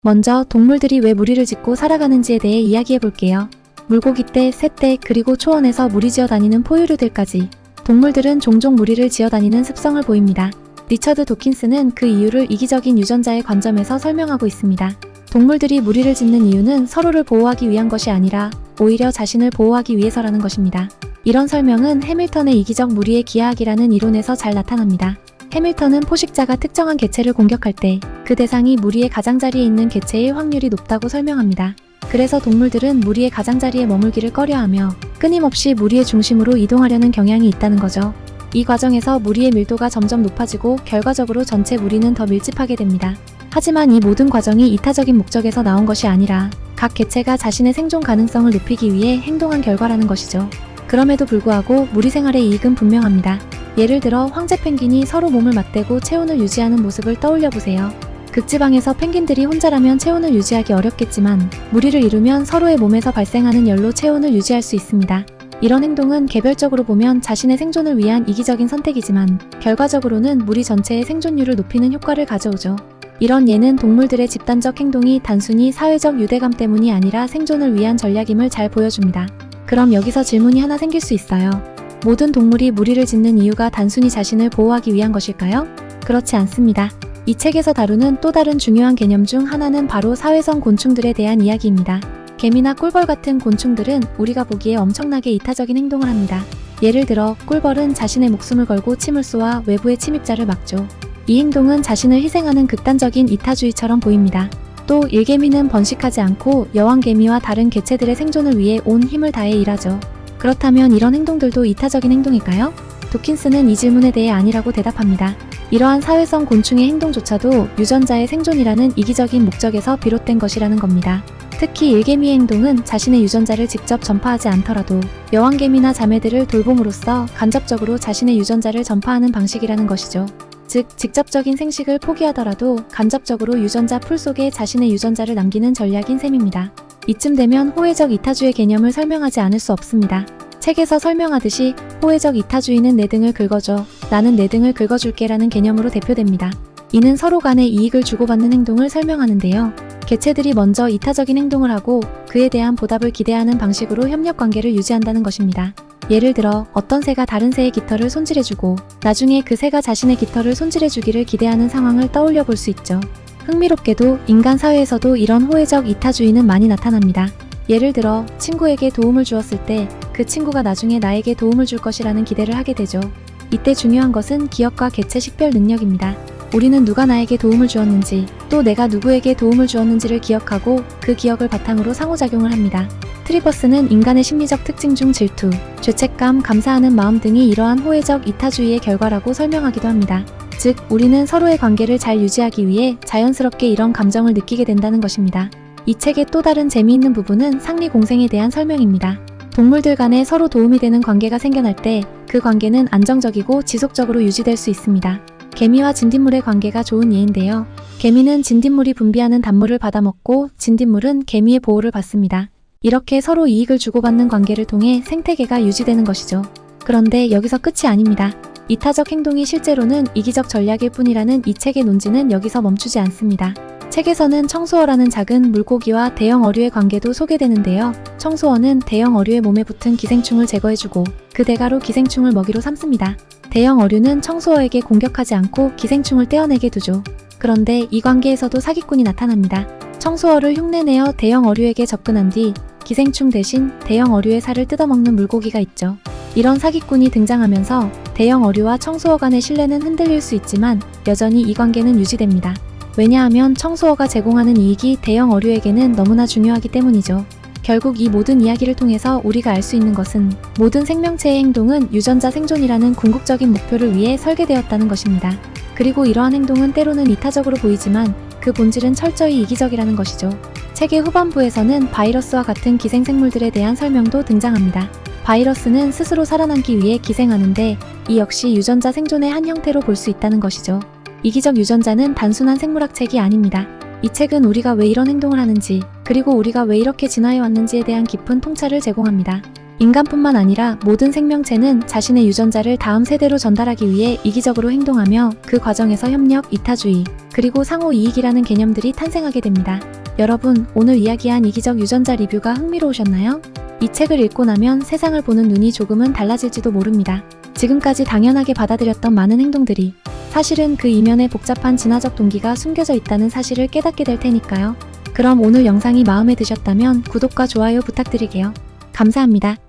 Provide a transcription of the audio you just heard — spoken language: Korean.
먼저 동물들이 왜 무리를 짓고 살아가는지에 대해 이야기해 볼게요. 물고기떼, 새떼, 그리고 초원에서 무리지어 다니는 포유류들까지 동물들은 종종 무리를 지어 다니는 습성을 보입니다. 리처드 도킨스는 그 이유를 이기적인 유전자의 관점에서 설명하고 있습니다. 동물들이 무리를 짓는 이유는 서로를 보호하기 위한 것이 아니라 오히려 자신을 보호하기 위해서라는 것입니다. 이런 설명은 해밀턴의 이기적 무리의 기하학이라는 이론에서 잘 나타납니다. 해밀턴은 포식자가 특정한 개체를 공격할 때 그 대상이 무리의 가장자리에 있는 개체일 확률이 높다고 설명합니다. 그래서 동물들은 무리의 가장자리에 머물기를 꺼려하며 끊임없이 무리의 중심으로 이동하려는 경향이 있다는 거죠. 이 과정에서 무리의 밀도가 점점 높아지고 결과적으로 전체 무리는 더 밀집하게 됩니다. 하지만 이 모든 과정이 이타적인 목적에서 나온 것이 아니라 각 개체가 자신의 생존 가능성을 높이기 위해 행동한 결과라는 것이죠. 그럼에도 불구하고 무리 생활의 이익은 분명합니다. 예를 들어 황제 펭귄이 서로 몸을 맞대고 체온을 유지하는 모습을 떠올려 보세요. 극지방에서 펭귄들이 혼자라면 체온을 유지하기 어렵겠지만 무리를 이루면 서로의 몸에서 발생하는 열로 체온을 유지할 수 있습니다. 이런 행동은 개별적으로 보면 자신의 생존을 위한 이기적인 선택이지만 결과적으로는 무리 전체의 생존율을 높이는 효과를 가져오죠. 이런 예는 동물들의 집단적 행동이 단순히 사회적 유대감 때문이 아니라 생존을 위한 전략임을 잘 보여줍니다. 그럼 여기서 질문이 하나 생길 수 있어요. 모든 동물이 무리를 짓는 이유가 단순히 자신을 보호하기 위한 것일까요? 그렇지 않습니다. 이 책에서 다루는 또 다른 중요한 개념 중 하나는 바로 사회성 곤충들에 대한 이야기입니다. 개미나 꿀벌 같은 곤충들은 우리가 보기에 엄청나게 이타적인 행동을 합니다. 예를 들어 꿀벌은 자신의 목숨을 걸고 침을 쏘아 외부의 침입자를 막죠. 이 행동은 자신을 희생하는 극단적인 이타주의처럼 보입니다. 또 일개미는 번식하지 않고 여왕개미와 다른 개체들의 생존을 위해 온 힘을 다해 일하죠. 그렇다면 이런 행동들도 이타적인 행동일까요? 도킨스는 이 질문에 대해 아니라고 대답합니다. 이러한 사회성 곤충의 행동조차도 유전자의 생존이라는 이기적인 목적에서 비롯된 것이라는 겁니다. 특히 일개미의 행동은 자신의 유전자를 직접 전파하지 않더라도 여왕개미나 자매들을 돌봄으로써 간접적으로 자신의 유전자를 전파하는 방식이라는 것이죠. 즉, 직접적인 생식을 포기하더라도 간접적으로 유전자 풀 속에 자신의 유전자를 남기는 전략인 셈입니다. 이쯤 되면 호혜적 이타주의 개념을 설명하지 않을 수 없습니다. 책에서 설명하듯이 호혜적 이타주의는 내 등을 긁어줘, 나는 내 등을 긁어줄게 라는 개념으로 대표됩니다. 이는 서로 간에 이익을 주고받는 행동을 설명하는데요. 개체들이 먼저 이타적인 행동을 하고 그에 대한 보답을 기대하는 방식으로 협력관계를 유지한다는 것입니다. 예를 들어 어떤 새가 다른 새의 깃털을 손질해주고 나중에 그 새가 자신의 깃털을 손질해주기를 기대하는 상황을 떠올려 볼 수 있죠. 흥미롭게도 인간 사회에서도 이런 호혜적 이타주의는 많이 나타납니다. 예를 들어 친구에게 도움을 주었을 때 그 친구가 나중에 나에게 도움을 줄 것이라는 기대를 하게 되죠. 이때 중요한 것은 기억과 개체 식별 능력입니다. 우리는 누가 나에게 도움을 주었는지 또 내가 누구에게 도움을 주었는지를 기억하고 그 기억을 바탕으로 상호작용을 합니다. 트리버스는 인간의 심리적 특징 중 질투, 죄책감, 감사하는 마음 등이 이러한 호혜적 이타주의의 결과라고 설명하기도 합니다. 즉, 우리는 서로의 관계를 잘 유지하기 위해 자연스럽게 이런 감정을 느끼게 된다는 것입니다. 이 책의 또 다른 재미있는 부분은 상리공생에 대한 설명입니다. 동물들 간에 서로 도움이 되는 관계가 생겨날 때 그 관계는 안정적이고 지속적으로 유지될 수 있습니다. 개미와 진딧물의 관계가 좋은 예인데요. 개미는 진딧물이 분비하는 단물을 받아먹고 진딧물은 개미의 보호를 받습니다. 이렇게 서로 이익을 주고받는 관계를 통해 생태계가 유지되는 것이죠. 그런데 여기서 끝이 아닙니다. 이타적 행동이 실제로는 이기적 전략일 뿐이라는 이 책의 논지는 여기서 멈추지 않습니다. 책에서는 청소어라는 작은 물고기와 대형 어류의 관계도 소개되는데요. 청소어는 대형 어류의 몸에 붙은 기생충을 제거해주고 그 대가로 기생충을 먹이로 삼습니다. 대형 어류는 청소어에게 공격하지 않고 기생충을 떼어내게 두죠. 그런데 이 관계에서도 사기꾼이 나타납니다. 청소어를 흉내내어 대형 어류에게 접근한 뒤 기생충 대신 대형 어류의 살을 뜯어먹는 물고기가 있죠. 이런 사기꾼이 등장하면서 대형 어류와 청소어 간의 신뢰는 흔들릴 수 있지만 여전히 이 관계는 유지됩니다. 왜냐하면 청소어가 제공하는 이익이 대형 어류에게는 너무나 중요하기 때문이죠. 결국 이 모든 이야기를 통해서 우리가 알 수 있는 것은 모든 생명체의 행동은 유전자 생존이라는 궁극적인 목표를 위해 설계되었다는 것입니다. 그리고 이러한 행동은 때로는 이타적으로 보이지만 그 본질은 철저히 이기적이라는 것이죠. 책의 후반부에서는 바이러스와 같은 기생생물들에 대한 설명도 등장합니다. 바이러스는 스스로 살아남기 위해 기생하는데 이 역시 유전자 생존의 한 형태로 볼 수 있다는 것이죠. 이기적 유전자는 단순한 생물학 책이 아닙니다. 이 책은 우리가 왜 이런 행동을 하는지, 그리고 우리가 왜 이렇게 진화해 왔는지에 대한 깊은 통찰을 제공합니다. 인간뿐만 아니라 모든 생명체는 자신의 유전자를 다음 세대로 전달하기 위해 이기적으로 행동하며 그 과정에서 협력, 이타주의, 그리고 상호 이익이라는 개념들이 탄생하게 됩니다. 여러분, 오늘 이야기한 이기적 유전자 리뷰가 흥미로우셨나요? 이 책을 읽고 나면 세상을 보는 눈이 조금은 달라질지도 모릅니다. 지금까지 당연하게 받아들였던 많은 행동들이 사실은 그 이면에 복잡한 진화적 동기가 숨겨져 있다는 사실을 깨닫게 될 테니까요. 그럼 오늘 영상이 마음에 드셨다면 구독과 좋아요 부탁드릴게요. 감사합니다.